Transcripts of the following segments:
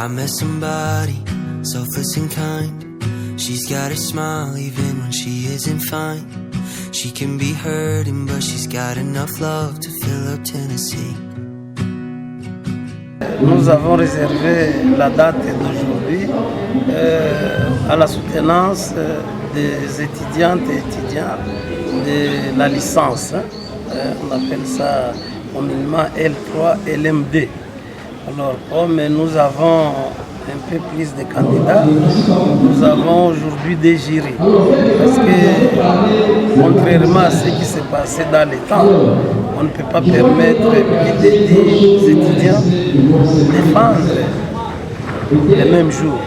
I met somebody, selfless and kind. She's got a smile even when she isn't fine. She can be hurting, but she's got enough love to fill up Tennessee. Nous avons réservé la date d'aujourd'hui à la soutenance des étudiantes et étudiants de la licence. On appelle ça communément L3 LMD. Alors, comme nous avons un peu plus de candidats, nous avons aujourd'hui des jurys. Parce que, contrairement à ce qui s'est passé dans les temps, on ne peut pas permettre plus de 10 étudiants de défendre le même jour.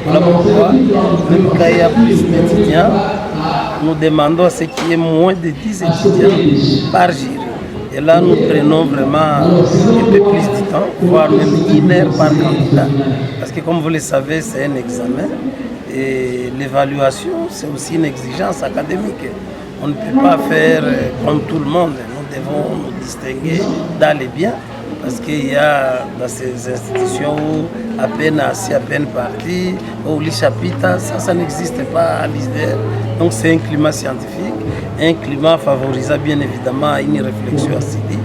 Voilà pourquoi, même quand il y a plus d'étudiants, nous demandons à ce qu'il y ait moins de 10 étudiants par jury. Et là, nous prenons vraiment un peu plus de temps, voire même 1 heure par candidat. Parce que comme vous le savez, c'est un examen et l'évaluation, c'est aussi une exigence académique. On ne peut pas faire comme tout le monde. Nous devons nous distinguer dans les biens. Parce qu'il y a dans ces institutions où à peine assis, à peine parti, où les chapitres, ça n'existe pas à l'ISDER. Donc c'est un climat scientifique, un climat favorisant bien évidemment une réflexion assidue.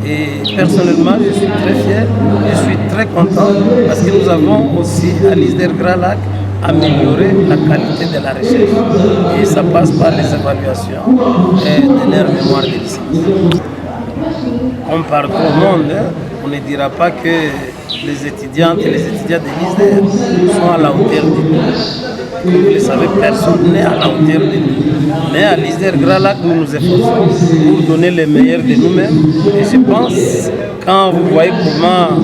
Et personnellement, je suis très fier, je suis très content parce que nous avons aussi à l'ISDER Grand Lac amélioré la qualité de la recherche. Et ça passe par les évaluations de leur mémoire de licence. On parle au monde, on ne dira pas que les étudiantes et les étudiants de l'ISDER sont à la hauteur de nous. Comme vous le savez, personne n'est à la hauteur de nous. Mais à l'ISDER Grand Lac, nous nous efforçons pour donner le meilleur de nous-mêmes. Et je pense, quand vous voyez comment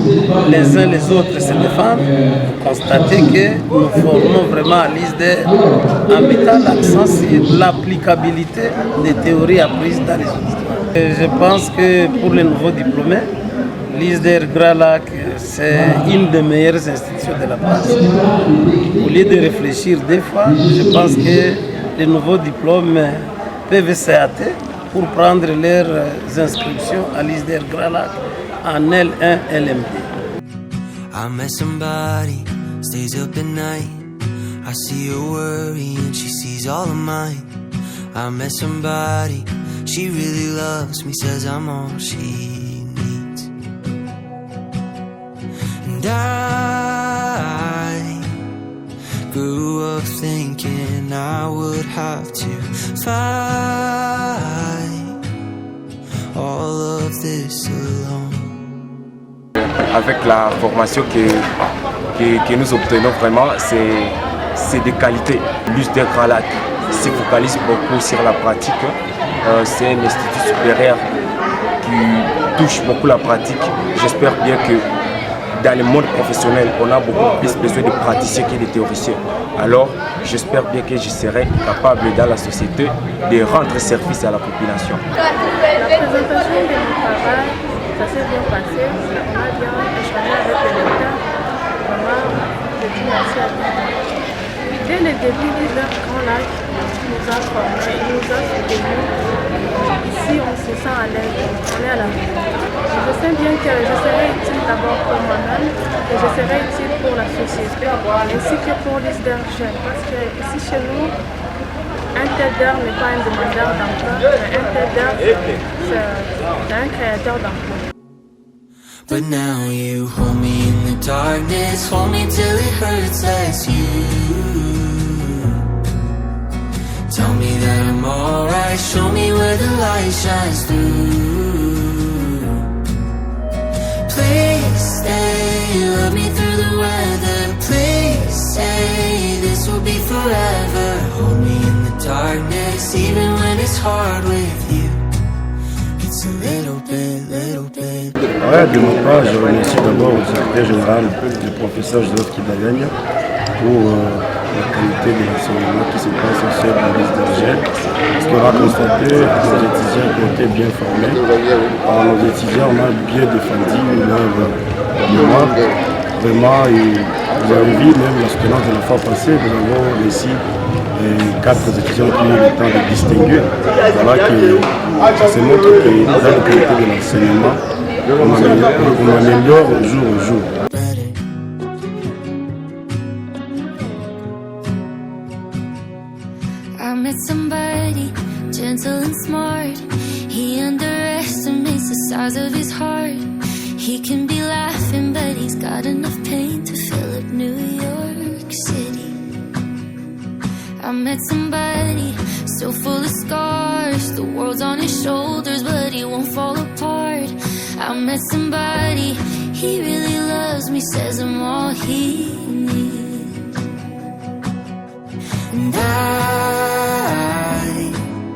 les uns les autres se défendent, vous constatez que nous formons vraiment à l'ISDER en mettant l'accent sur l'applicabilité des théories apprises dans les autres. Je pense que pour les nouveaux diplômés, l'ISDER Grand Lac, c'est une des meilleures institutions de la place. Au lieu de réfléchir des fois, je pense que les nouveaux diplômes peuvent se hâter pour prendre leurs inscriptions à l'ISDER Grand Lac en L1 LMD. I met somebody, stays up at night. I see her worry and she sees all of mine. I met somebody, she really loves me, says I'm all she needs. And I grew up thinking I would have to fight all of this alone. Avec la formation que nous obtenons vraiment, c'est de qualité. L'ISDER Grand Lac se focalise beaucoup sur la pratique. C'est un institut supérieur qui touche beaucoup la pratique. J'espère bien que dans le monde professionnel, on a beaucoup plus besoin de praticiens que de théoriciens. Alors, j'espère bien que je serai capable dans la société de rendre service à la population. La présentation de mon travail, ça s'est bien passé. On a bien échangé avec l'État. Vraiment, je dis merci à lui. Dès le début du Grand Lac, il nous a formés, il nous a soutenus. Ici, on se sent à l'aise, on est à la maison. Je sais bien que je serai utile d'abord pour moi-même et je serai utile pour la société ainsi que pour l'ISDER Jeunes. Parce que ici chez nous, un TEDer n'est pas un demandeur d'emploi, mais un TEDer, c'est un créateur d'emploi. But now you hold me in the darkness, hold me till it hurts less. You tell me that I'm alright, show me where the light shines through. Please stay, love me through the weather. Please say this will be forever. Hold me in the darkness, even when it's hard with you. It's a little bit, little bit. Ouais, de mon part, je remercie d'abord au secrétaire général, le professeur Joseph Kidagagne, pour la qualité de l'enseignement qui se passe au sein de l'ISDER Jeunes. Parce qu'on a constaté que les étudiants ont été bien formés. Alors, nos étudiants, on a bien défendu leur mémoire. Vraiment, vous avez vu même la soutenance de la fois passée, nous avons réussi 4 étudiants qui ont eu le temps de distinguer. Voilà que ça se montre que dans la qualité de l'enseignement, on améliore jour au jour. met somebody gentle and smart. He underestimates the size of his heart. He can be laughing, but he's got enough pain to fill up New York City. I met somebody so full of scars. The world's on his shoulders, but he won't fall apart. I met somebody, he really loves me, says I'm all he needs. And I